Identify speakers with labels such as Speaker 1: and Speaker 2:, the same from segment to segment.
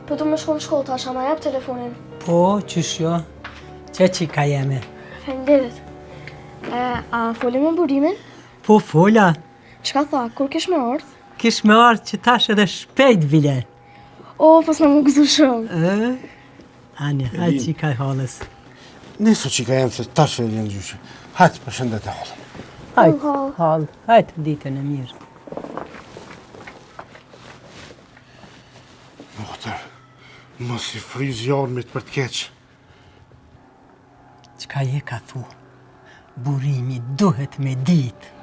Speaker 1: Po të më shkon shkollë tash, ama jep telefonin.
Speaker 2: Po, qysh jo? Që ka jeme?
Speaker 1: Faleminderit. A foli me burimin?
Speaker 2: Po, fola.
Speaker 1: Çka tha, kur kish me ardh?
Speaker 2: Kish me ardh që tash edhe shpejt vile.
Speaker 1: O, pas në më gëzu shumë.
Speaker 2: Ani, hajtë që ka halës.
Speaker 3: Niso që ka jemë se tash e jenë gjyshi. Hajtë, përshëndet e halën.
Speaker 2: Hajtë, halë. Hajtë, ditën e mirë.
Speaker 3: Mohtër, mos i friz jarmit për të keqë.
Speaker 2: Qka je ka thu? Burimi duhet me ditë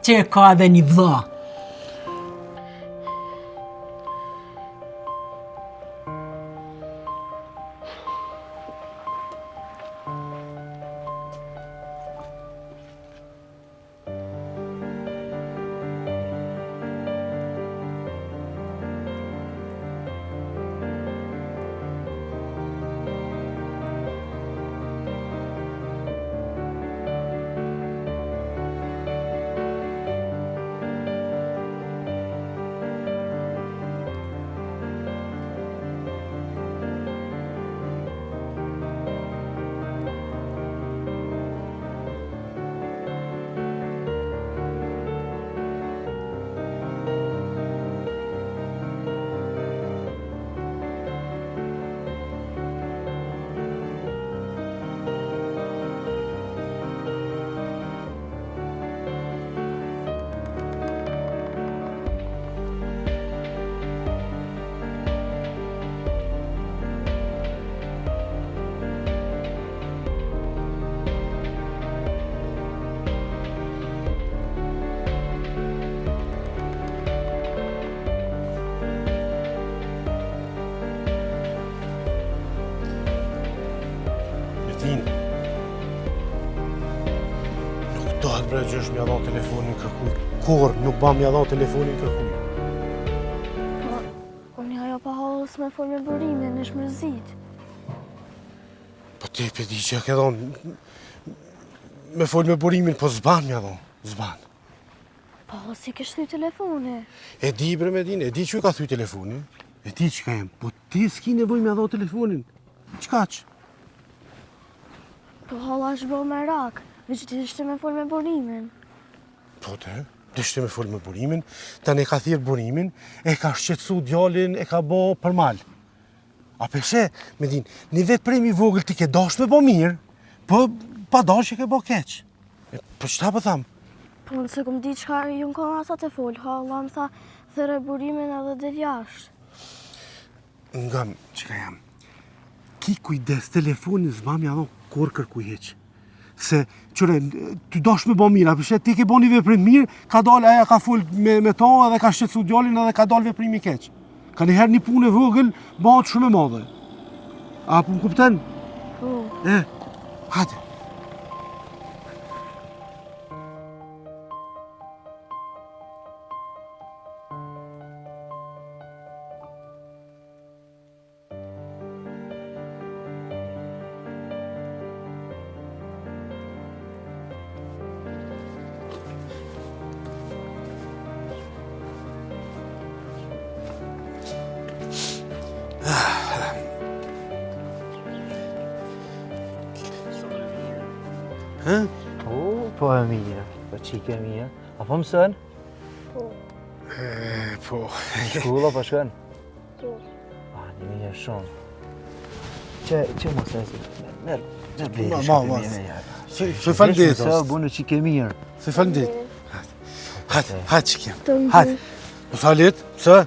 Speaker 2: që e ka edhe një vlla.
Speaker 3: Nuk dohet bre gjësh mja dha telefonin kërkuj. Kur nuk ba mja dha telefonin kërkuj.
Speaker 1: Unë ajo pa halës me fol me burimin, është mërzit.
Speaker 3: Po te pe di që ke dhonë me fol me burimin, po zban mja dha. Zban.
Speaker 1: Po, si ke shty telefoni?
Speaker 3: E di bre me din, e di që ka thuj telefoni. E di që ka jem, po ti s'ki nevoj mja dha telefonin. Qka që?
Speaker 1: Po hala është bo me rak, veç ti ishte me fol me burimin.
Speaker 3: Po te, dishte me fol me burimin, ta ne ka thirë burimin, e ka shqetsu djallin, e ka bo për mal. A peshe, me din, një veprim i vogël ti ke dash me bo mirë, po pa dash e ke bo keq. Po qëta po thamë?
Speaker 1: Po nëse këm di qka ju në kona sa të fol, hala më tha thëre burimin edhe del jashtë.
Speaker 3: Ngam, që ka jam, ki kujdes, telefonin zma mja dho kur kërkuj heq. Se, qëre, ty dash me bo mirë, a peshe, ti ke bo një veprim mirë, ka dal, aja ka fol me to edhe ka shqetsu djallin edhe ka dal veprimi keq. Ka njëherë një punë e vogël, bëhat shumë e madhe. A po më kupten?
Speaker 1: Po.
Speaker 3: Hajde.
Speaker 4: Po e mirë, po qike e mirë. A po mësën?
Speaker 3: Po.
Speaker 4: Shkulla po shkën?
Speaker 1: Po.
Speaker 4: A, një mirë shumë. Që mos e si? Merë,
Speaker 3: Ma, se falendit.
Speaker 4: Se bunë qike mirë.
Speaker 3: Se falendit. Hajde, që kem.
Speaker 1: Të
Speaker 3: Hajde. Më falit, se?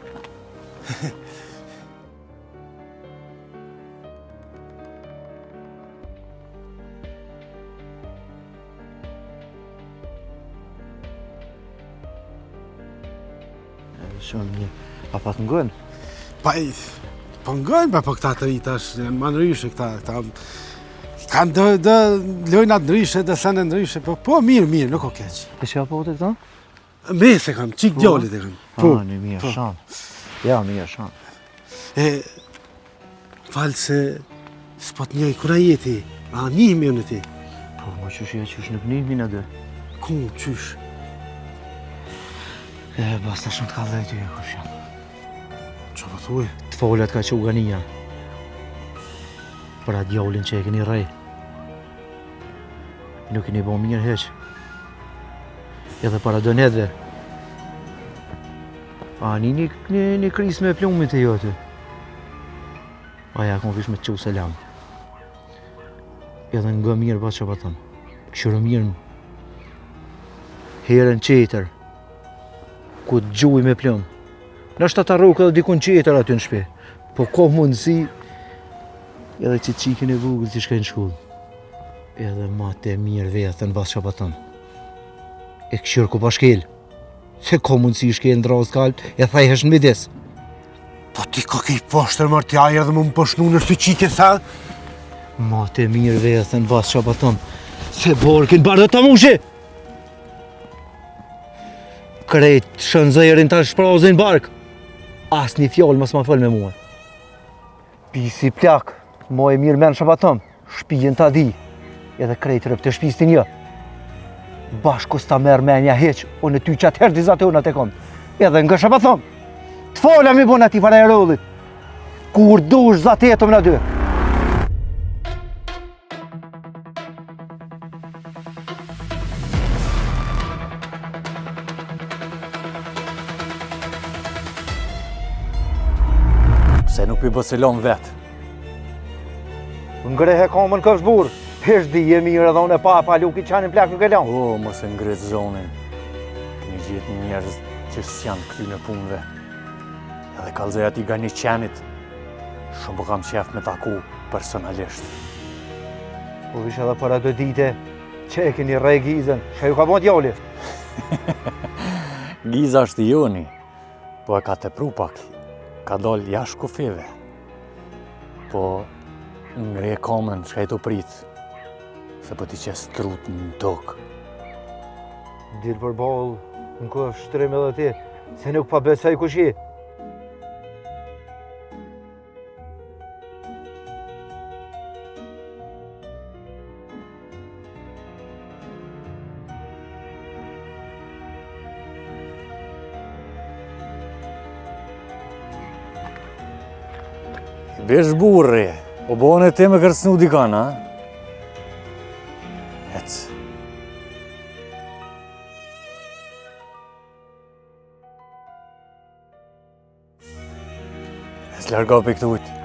Speaker 4: Shumë mirë. A pa të ngën?
Speaker 3: Po ngojnë, po këta të ritash, janë ma nëryshe këta. Kanë dë lojnat nëryshe, dë sene nëryshe, po mirë, nuk o keq.
Speaker 4: E që apo të këta?
Speaker 3: Me se kam, qik djallit e kam.
Speaker 4: Po, një mirë shumë. Ja, mirë shumë.
Speaker 3: Falë se s'pat njoj, kura jeti? A njihmi unë ti?
Speaker 4: Po, ma qysh nuk njihmi në dhe.
Speaker 3: Ku, qysh?
Speaker 4: Basta shumë të ka dhejtë ju e kush janë.
Speaker 3: Qa po thuj?
Speaker 4: Të folet ka që ugania. Për atë djallin që e keni rej. Nuk keni bo mirë heq. Edhe para donetve. A një kris me plumit e jote. Aja kom vish me të qu selam. Edhe nga mirë pa që pa thëmë. Këshurë mirë herën qeter. Ku të gjuj me plum. Nështë të arruk edhe dikun qeter aty në shpe. Po ko mundësi edhe që qikin e vogël që shkajnë shkullë. Edhe ma të mirë vetën bas që pa thëmë. E këshurë ku pa shkel. Se ko mundësi shkel në drazë kalp e thajhesh në midis.
Speaker 3: Po ti ka kej poshtër mërë t'ja edhe më pëshnu në shtë qike sa?
Speaker 4: Ma të mirë vetën bas që pa thëmë. Se borkin bardë të mushi! Krejt shënzërin të shprazin bark. As një fjallë mas ma fëll me mua. Pisi plak, ma e mirë men që pa thëmë. Shpijen ta di. Edhe krejt rëp të shpis të një. Bashku s'ta merë menja heq, unë ty qatë herë dizatërnat e kom. Edhe nga që pa thëmë. Të fola mi bon ati fara e rollit. Kur dush zatetëm në dy.
Speaker 5: Se nuk pi bësilon vetë.
Speaker 4: Ngrehe kamën kësh burë. Hesh di e mirë edhe unë e pa luki qanin plak nuk e lanë.
Speaker 5: O, mos e ngritë zonin. Këni gjithë njerëz që s'janë këty në punëve. Edhe kalzoj ati ga një qenit. Shumë po kam qef me taku personalisht.
Speaker 4: Po vish edhe për ato dite që e keni rej gizën, që ju ka bon t'jalli.
Speaker 5: Giza është joni, po e ka të pru pak. Ka dal jashtë kufeve. Po ngre kamën që e të pritë. Se po ti që strut në tokë.
Speaker 4: Dilë për balë, në kohë shtrim edhe ti, se nuk pa besoj kush je.
Speaker 5: Besh burri, o bone te me kërcnu dikan, ha? Ec. E s'larga për këtë ujtë.